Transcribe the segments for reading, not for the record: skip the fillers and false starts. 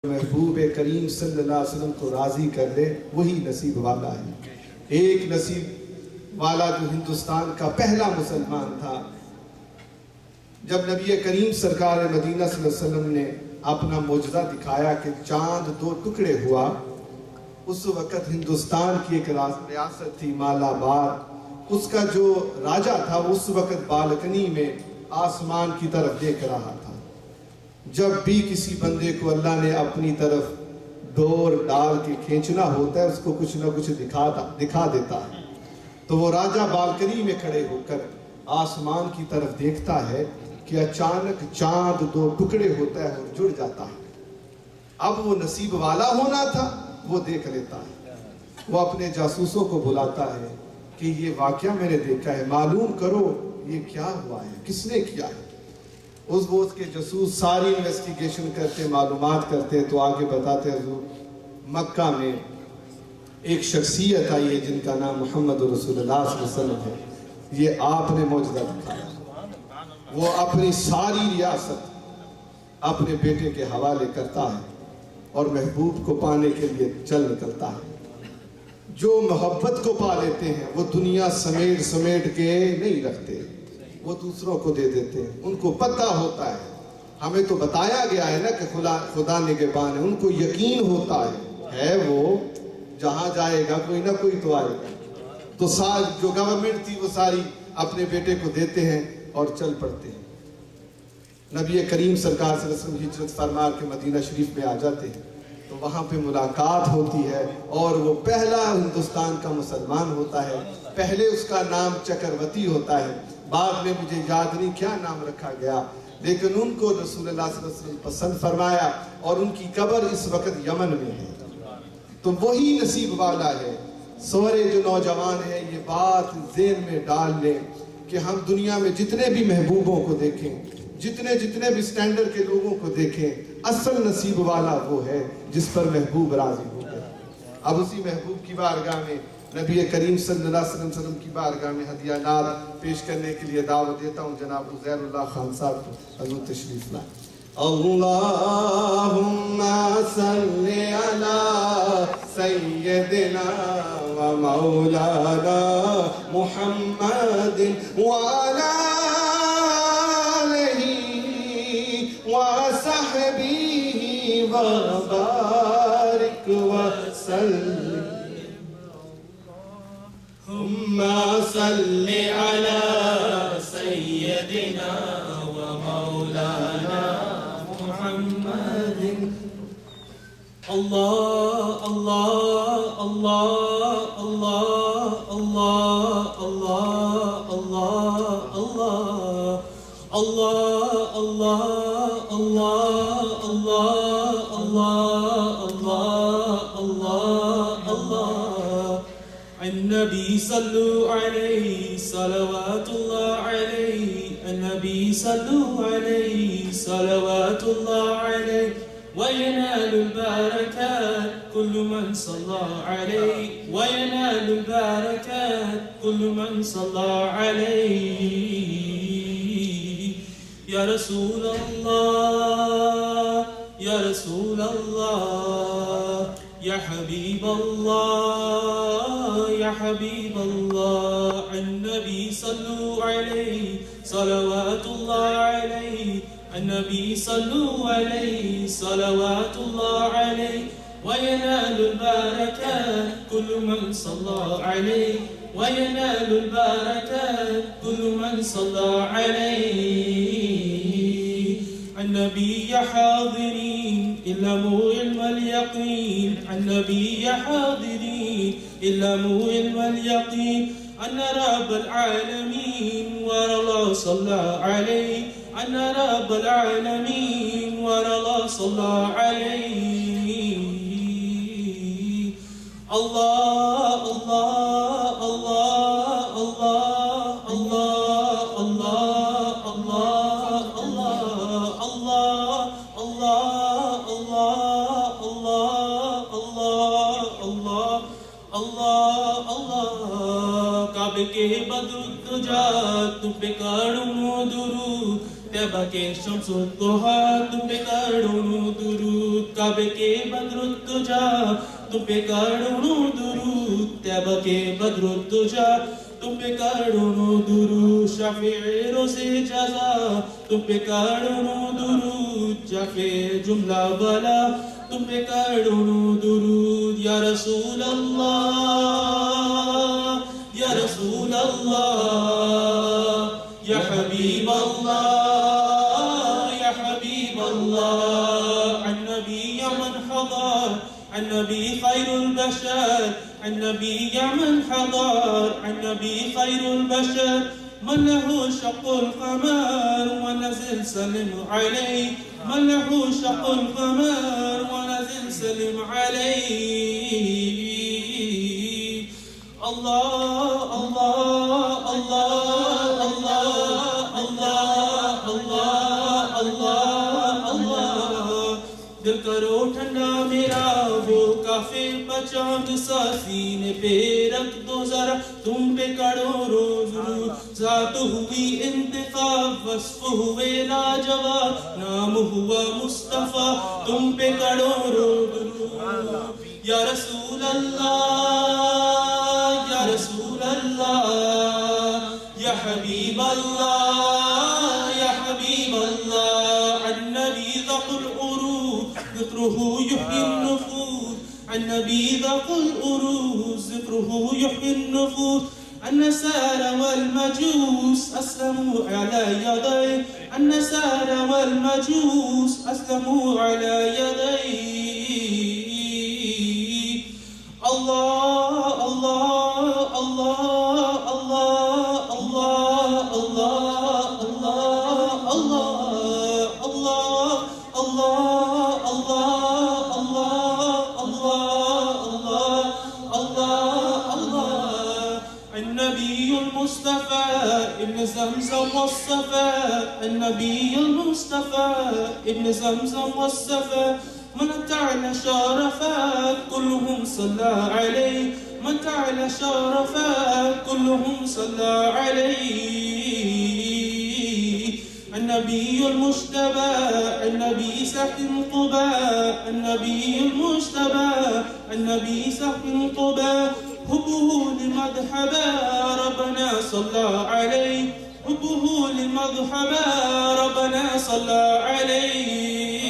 महबूब करीम सल्लल्लाहु अलैहि वसल्लम को राजी कर ले, वही नसीब वाला है। एक नसीब वाला जो हिंदुस्तान का पहला मुसलमान था, जब नबी करीम सरकार मदीना सल्लल्लाहु अलैहि वसल्लम ने अपना मौजज़ा दिखाया कि चांद दो टुकड़े हुआ, उस वक़्त हिंदुस्तान की एक रियासत थी मालाबार। उसका जो राजा था उस वक़्त बालकनी में आसमान की तरफ देख रहा था। जब भी किसी बंदे को अल्लाह ने अपनी तरफ डोर डाल के खींचना होता है, उसको कुछ ना कुछ दिखा देता है। तो वो राजा बालकनी में खड़े होकर आसमान की तरफ देखता है कि अचानक चांद दो टुकड़े होता है और जुड़ जाता है। अब वो नसीब वाला होना था, वो देख लेता है। वो अपने जासूसों को बुलाता है कि ये वाकया मैंने देखा है, मालूम करो ये क्या हुआ है, किसने किया है। उस बोझ के जासूस सारी इन्वेस्टिगेशन करते, मालूमात करते, तो आगे बताते हुजूर मक्का में एक शख्सियत आई है जिनका नाम मोहम्मद रसूलुल्लाह सल्लल्लाहु अलैहि वसल्लम है। ये आपने मौजज़ा दिखाया। वो अपनी सारी रियासत अपने बेटे के हवाले करता है और महबूब को पाने के लिए चल निकलता है। जो मोहब्बत को पा लेते हैं वो दुनिया समेट समेट के नहीं रखते, वो दूसरों को दे देते हैं। उनको पता होता है, हमें तो बताया गया है ना कि खुदा निगहबान है। उनको यकीन होता है वो जहां जाएगा कोई ना कोई तो आएगा। तो सारी जो गवर्नमेंट थी वो सारी अपने बेटे को देते हैं और चल पड़ते हैं। नबी करीम सरकार सल्लल्लाहु अलैहि वसल्लम हिजरत फरमा के मदीना शरीफ में आ जाते हैं, तो वहाँ पे मुलाकात होती है और वो पहला हिंदुस्तान का मुसलमान होता है। पहले उसका नाम चक्रवर्ती होता है, बाद में मुझे याद नहीं क्या नाम रखा गया, लेकिन उनको रसूलुल्लाह सल्लल्लाहु अलैहि वसल्लम पसंद फरमाया और उनकी कब्र इस वक्त यमन में है। तो वही नसीब वाला है। सारे जो नौजवान हैं ये बात ज़हन में डाल लें कि हम दुनिया में जितने भी महबूबों को देखें, जितने भी स्टैंडर्ड के लोगों को देखें, असल नसीब वाला वो है जिस पर महबूब राजी हो गए। अब उसी महबूब की बारगाह में, नबी करीम सल्लल्लाहु अलैहि वसल्लम की बारगाह में हदिया नाद पेश करने के लिए दावत देता हूँ जनाब उज़ैरुल्लाह खान साहब को। हज़ूर तशरीफ लाएं। अल्लाहुम्मा सल्ली अला सय्यदिना व मौलाना मुहम्मदिन व अला वसहबिही व बारिक वसल्लिम। हुम्मा सल्ली अला सय्यदिना व मौलाना मुहम्मदिन। अल्लाह अल्लाह अल्लाह अल्लाह अल्लाह अल्लाह अल्लाह अल्लाह अल्लाह अल्लाह अल्लाह अल्लाह अल्लाह अल्लाह अल्लाह अन्नबी सल्लु अलैहि सलवातुल्लाह अलैहि अन्नबी सल्लु अलैहि सलवातुल्लाह अलैहि वयनालुल बरकात कुल्लु मन सल्ला अलैहि वयनालुल बरकात कुल्लु मन सल्ला अलैहि। या रसूल अल्लाह या रसूल अल्लाह या हबीब अल्लाह या हबीब अल्लाह। अन्नबी सल्लु अलैहि सलवातुल्लाह अलैहि अन्नबी सल्लु अलैहि सलवातुल्लाह अलैहि वयनालुल बरकात कुल्लु मन सल्ला अलैहि वयनालुल बरकात कुल्लु मन सल्ला अलैहि। النبي حاضرين إلموا علم اليقين النبي حاضرين إلموا علم اليقين أن رب العالمين ورلا صلى عليه أن رب العالمين ورلا صلى عليه. الله الله الله الله الله الله الله काबे के बदरुद्दुजा तुम पे काड़ू दुरू तैबा के शम्सुद्दुहा तुम पे करोड़ों दुरूद, काबे के बद्रुद्दुजा तुम पे करोड़ों दुरूद, तैबा के बद्रुद्दुजा तुम पे करोड़ों दुरूद, शाफ़िए रोज़े जज़ा तुम पे करोड़ों दुरूद, जाफ़े जुमला बला तुम पे करोड़ों दुरूद। या रसूल अल्लाह, या रसूल अल्लाह, या हबीब अल्लाह, या हबीब अल्लाह। अन्नबी मन हज़र, अन्नबी खैरुल बशर, अन्नबी मन हज़र, अन्नबी खैरुल बशर। من له شق القمر ونزل سلم عليه، من له شق القمر ونزل سلم عليه. الله الله الله الله الله الله الله الله. दिल करो ठंडा मेरा वो काफे पचांद सा सीने पे रख दो जरा, तुम पे करोड़ों दुरूद। ज़ात हुई इंतखाब, वस्फ हुए लाजवाब, नाम हुआ मुस्तफ़ा, तुम पे करोड़ों दुरूद। या रसूल अल्लाह, या रसूल अल्लाह, या हबीब अल्लाह, या हबीब अल्लाह। अन्नबी ज़क़ुल उरूज ज़िक्रुहु युह्यी النفوس، النبي ذق الأروس ذكره يحيي النفوس. النصارى والمجوس أسلموا على يديه، النصارى والمجوس أسلموا على يديه. الله الله الله الله الله الله الله الله الله الله الله. النبي المصطفى ابن زمزم والصفا، النبي المصطفى ابن زمزم والصفا. من تعالى شرفات كلهم صلى عليه، من تعالى شرفات كلهم صلى عليه. النبي المجتبى، النبي ساكن قباء، النبي المجتبى، النبي ساكن قباء. حبه لمذهبا ربنا صلى عليه، حبه لمذهبا ربنا صلى عليه.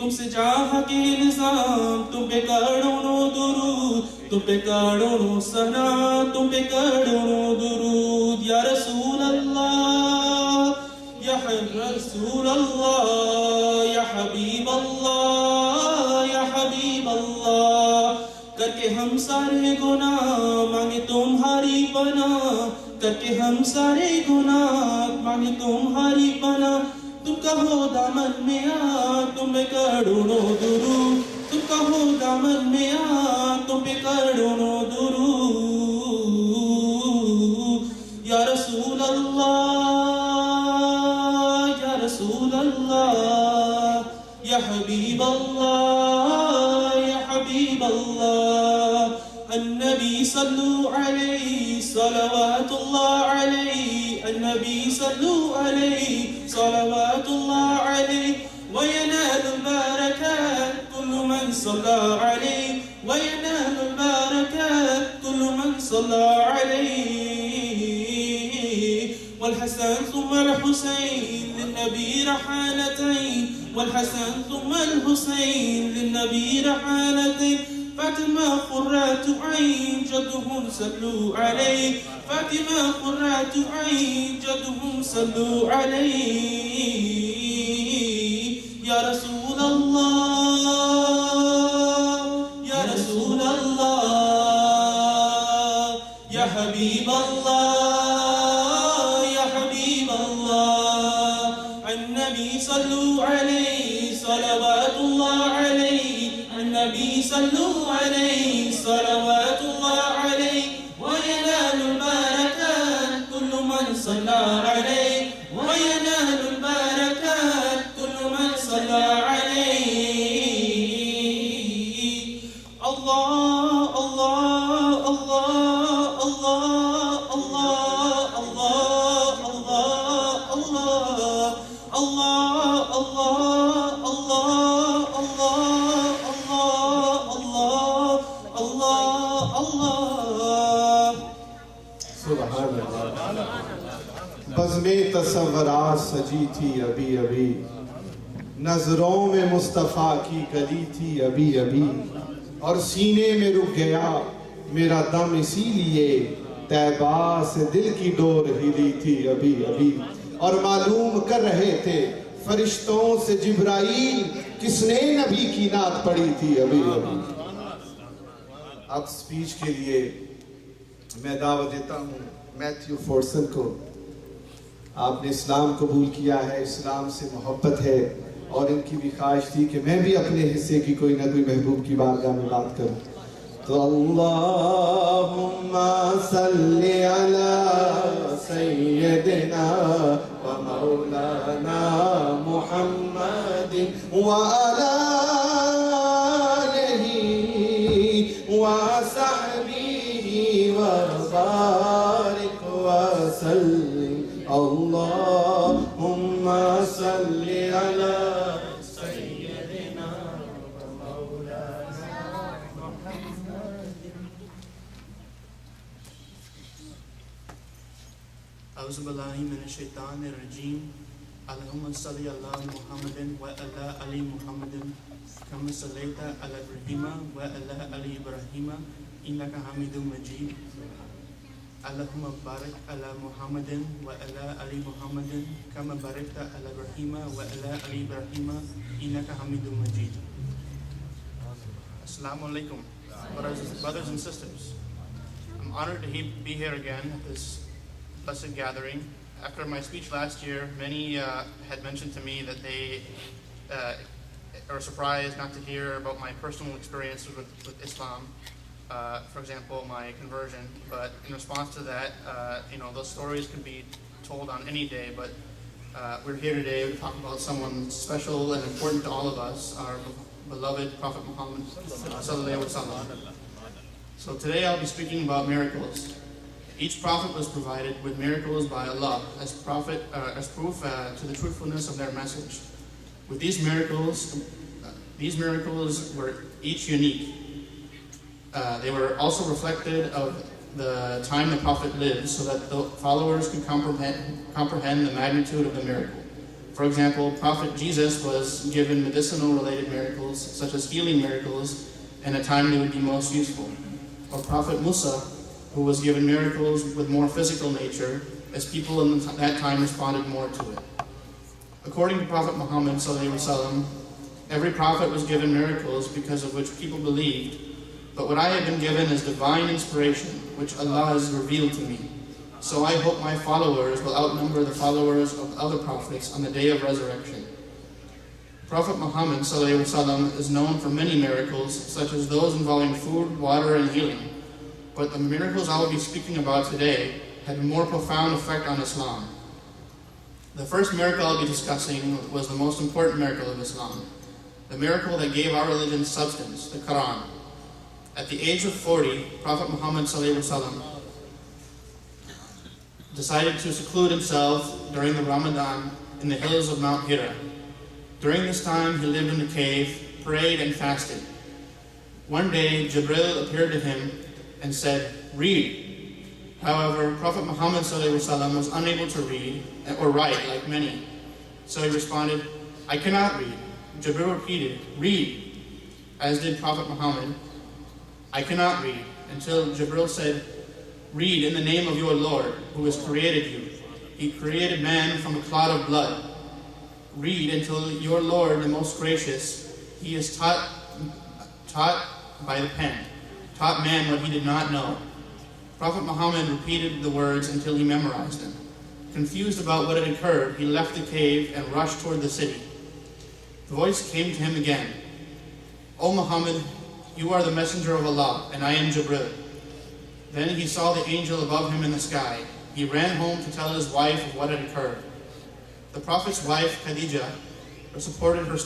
तुमसे चाह के निज़ाम तुम पे करोड़ों दुरूद, तुम पे करोड़ों सना, तुम पे करोड़ों दुरूद. या रसूल अल्लाह, या रसूल अल्लाह, या हबीब अल्लाह, या हबीब अल्लाह. करके हम सारे गुनाह मांगे तुम्हारी पनाह, करके हम सारे गुनाह मांगे तुम्हारी पनाह. तुम कहो दामन में आ तुम पे करोड़ों दुरूद, तुम कहो दामन में आ तुम पे करोड़ों दुरूद. या रसूल अल्लाह, या रसूल अल्लाह, या हबीब अल्लाह, या हबीब अल्लाह. النبي صلوا عليه صلوات الله عليه، النبي صلوا عليه صلوات الله عليه. وينال البركات كل من صلى عليه، وينال البركات كل من صلى عليه. والحسن ثم الحسين للنبي رحالتين، والحسن ثم الحسين للنبي رحالتين. فاطمة قرة عين جدهم صلوا عليه، فاطمة قرة عين جدهم صلوا عليه. يا رسول الله، يا رسول الله، يا حبيب الله، يا حبيب الله. النبي صلوا عليه صلوات الله عليه، النبي صلوا عليه صلوات الله عليه. وينال البركات كل من صلى عليه، وينال البركات كل من صلى عليه. الله الله الله الله الله الله الله الله नज़्में तसव्वुरात सजी थी अभी अभी, नजरों में मुस्तफ़ा की गली थी अभी अभी, और सीने में रुक गया मेरा दम इसीलिए, तैबा से दिल की डोर हिली थी अभी अभी। और मालूम कर रहे थे फरिश्तों से जिब्राइल, किसने नबी की नात पढ़ी थी अभी अभी। अब स्पीच के लिए मैं दावत देता हूँ मैथ्यू फोर्सन को। आपने इस्लाम कबूल किया है, इस्लाम से मोहब्बत है, और इनकी भी ख्वाहिश थी कि मैं भी अपने हिस्से की कोई ना कोई महबूब की बारगाह में बात करूं। तो अल्लाहुम्मा सल्ली अला सय्यदिना व मौलाना मुहम्मदिन व अला आलिही व सहबिही व बारिक व सल्लिम। अल्लाहुम्मा सल्ली अला Auzubillahi minash shaitanir rajeem. Allahumma salli ala Muhammadin wa ala ali Muhammadin kama sallaita ala Ibrahima wa ala ali Ibrahima innaka Hamidum Majid. Allahumma barik ala Muhammadin wa ala ali Muhammadin kama barakta ala Ibrahima wa ala ali Ibrahima innaka Hamidum Majid. Assalamu alaikum, brothers and sisters. I'm honored to be here again at this blessed gathering. After my speech last year, many had mentioned to me that they are surprised not to hear about my personal experiences with Islam, for example, my conversion. But in response to that, those stories can be told on any day, but we're here today to talk about someone special and important to all of us, our beloved Prophet Muhammad sallallahu alaihi wasallam. So today I'll be speaking about miracles. Each prophet was provided with miracles by Allah as proof to the truthfulness of their message. With these miracles were each unique. They were also reflected of the time the prophet lived, so that the followers could comprehend the magnitude of the miracle. For example, Prophet Jesus was given medicinal-related miracles, such as healing miracles, in a time they would be most useful. Or Prophet Musa, who was given miracles with more physical nature, as people in that time responded more to it. According to Prophet Muhammad sallallahu alaihi wasallam, every prophet was given miracles because of which people believed, but what I have been given is divine inspiration, which Allah has revealed to me. So I hope my followers will outnumber the followers of other prophets on the day of resurrection. Prophet Muhammad sallallahu alaihi wasallam is known for many miracles, such as those involving food, water, and healing. But the miracles I will be speaking about today had a more profound effect on Islam. The first miracle I'll be discussing was the most important miracle of Islam, the miracle that gave our religion substance, the Quran. At the age of 40, Prophet Muhammad ﷺ decided to seclude himself during the Ramadan in the hills of Mount Hira. During this time, he lived in the cave, prayed, and fasted. One day, Jibril appeared to him and said, "Read." However, Prophet Muhammad ﷺ was unable to read or write like many. So he responded, "I cannot read." Jibril repeated, "Read," as did Prophet Muhammad. "I cannot read," until Jibril said, "Read in the name of your Lord, who has created you. He created man from a clot of blood. Read until your Lord, the most gracious, he is taught by the pen, taught man what he did not know." Prophet Muhammad repeated the words until he memorized them. Confused about what had occurred, he left the cave and rushed toward the city. The voice came to him again, "O Muhammad, you are the messenger of Allah, and I am Jibril." Then he saw the angel above him in the sky. He ran home to tell his wife of what had occurred. The Prophet's wife, Khadija, supported her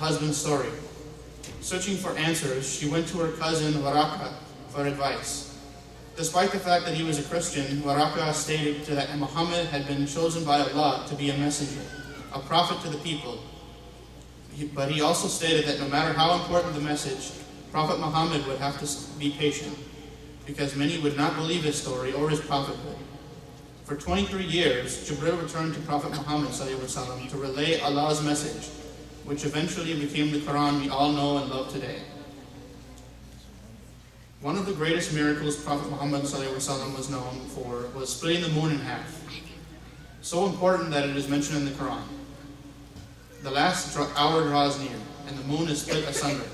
husband's story. Searching for answers, she went to her cousin Waraka for advice. Despite the fact that he was a Christian, Waraka stated that Muhammad had been chosen by Allah to be a messenger, a prophet to the people. But he also stated that no matter how important the message, Prophet Muhammad would have to be patient, because many would not believe his story or his prophethood. For 23 years, Jibril returned to Prophet Muhammad ﷺ to relay Allah's message, which eventually became the Quran we all know and love today. One of the greatest miracles Prophet Muhammad ﷺ was known for was splitting the moon in half, so important that it is mentioned in the Quran. The last hour draws near, and the moon is split asunder,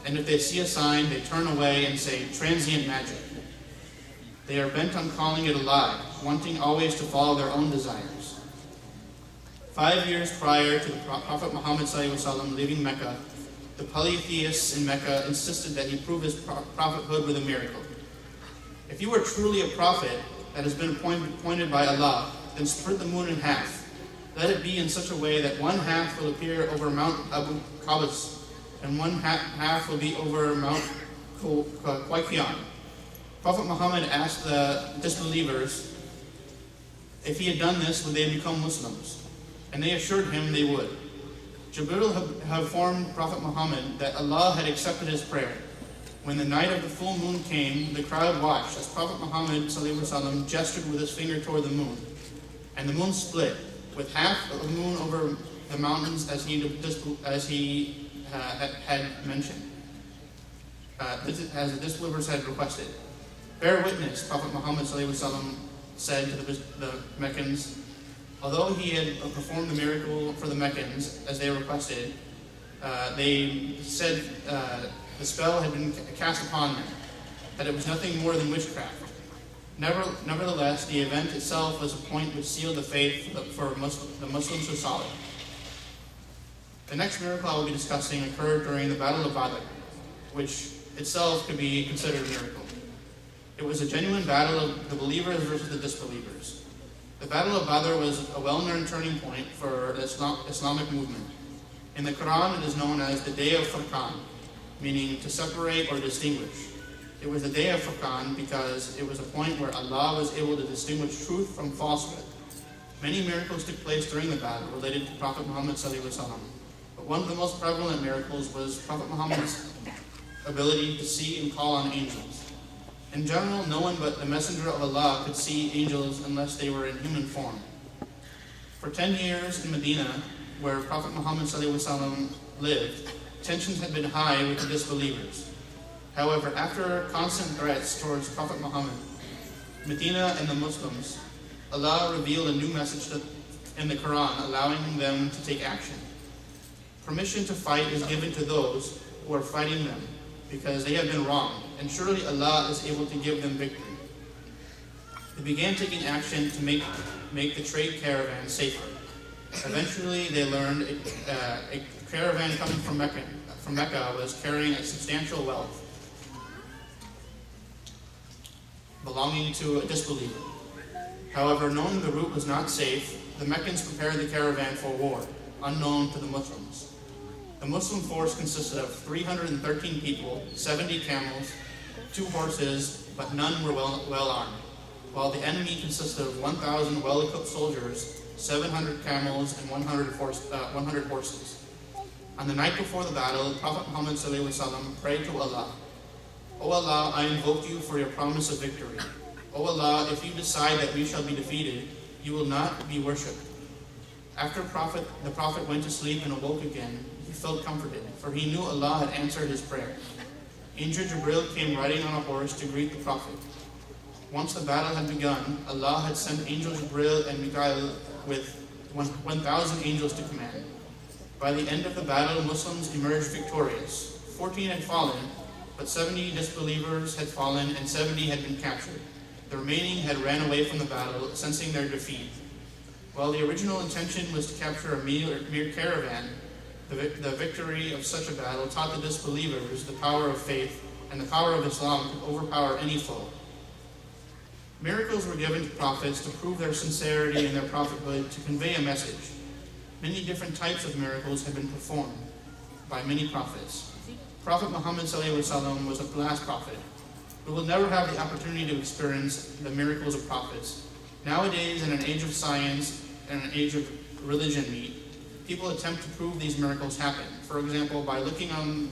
and if they see a sign, they turn away and say, transient magic. They are bent on calling it a lie, wanting always to follow their own desires. 5 years prior to the Prophet Muhammad ﷺ leaving Mecca, the polytheists in Mecca insisted that he prove his prophethood with a miracle. If you are truly a prophet that has been appointed by Allah, then split the moon in half. Let it be in such a way that one half will appear over Mount Abu Qabas, and one half will be over Mount Qaiqian. Prophet Muhammad asked the disbelievers if he had done this, would they become Muslims? And they assured him they would. Jibril had informed Prophet Muhammad that Allah had accepted his prayer. When the night of the full moon came, the crowd watched as Prophet Muhammad ﷺ gestured with his finger toward the moon, and the moon split, with half of the moon over the mountains as he had mentioned, as the disbelievers had requested. Bear witness, Prophet Muhammad ﷺ said to the Meccans. Although he had performed the miracle for the Meccans, as they requested, they said the spell had been cast upon them, that it was nothing more than witchcraft. Nevertheless, the event itself was a point which sealed the faith for the Muslims who saw it. The next miracle I will be discussing occurred during the Battle of Badr, which itself could be considered a miracle. It was a genuine battle of the believers versus the disbelievers. The Battle of Badr was a well-known turning point for the Islamic movement. In the Quran, it is known as the Day of Furqan, meaning to separate or distinguish. It was the Day of Furqan because it was a point where Allah was able to distinguish truth from falsehood. Many miracles took place during the battle related to Prophet Muhammad ﷺ, but one of the most prevalent miracles was Prophet Muhammad's ability to see and call on angels. In general, no one but the Messenger of Allah could see angels unless they were in human form. For 10 years in Medina, where Prophet Muhammad ﷺ lived, tensions had been high with the disbelievers. However, after constant threats towards Prophet Muhammad, Medina and the Muslims, Allah revealed a new message in the Quran, allowing them to take action. Permission to fight is given to those who are fighting them, because they have been wronged, and surely Allah is able to give them victory. They began taking action to make the trade caravan safer. Eventually, they learned a caravan coming from Mecca was carrying a substantial wealth belonging to a disbeliever. However, knowing the route was not safe, the Meccans prepared the caravan for war, unknown to the Muslims. The Muslim force consisted of 313 people, 70 camels, 2 horses, but none were well armed, while the enemy consisted of 1,000 well-equipped soldiers, 700 camels, and 100 horses. On the night before the battle, Prophet Muhammad ﷺ prayed to Allah, O Allah, I invoke you for your promise of victory. O Allah, if you decide that we shall be defeated, you will not be worshipped. After the Prophet went to sleep and awoke again, he felt comforted, for he knew Allah had answered his prayer. Angel Jibril came riding on a horse to greet the Prophet. Once the battle had begun, Allah had sent Angel Jibril and Mikael with 1,000 angels to command. By the end of the battle, Muslims emerged victorious. 14 had fallen, but 70 disbelievers had fallen and 70 had been captured. The remaining had ran away from the battle, sensing their defeat. While the original intention was to capture a mere caravan, the victory of such a battle taught the disbelievers the power of faith, and the power of Islam could overpower any foe. Miracles were given to prophets to prove their sincerity and their prophethood, to convey a message. Many different types of miracles have been performed by many prophets. Prophet Muhammad ﷺ was the last prophet. We will never have the opportunity to experience the miracles of prophets. Nowadays, in an age of science and an age of religion people attempt to prove these miracles happen. For example, by looking on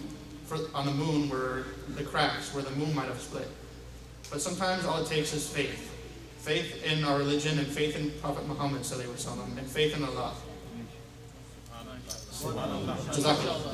the moon where the cracks where the moon might have split. But sometimes all it takes is faith. faith in our religion and faith in Prophet Muhammad and faith in Allah. Jazakallah.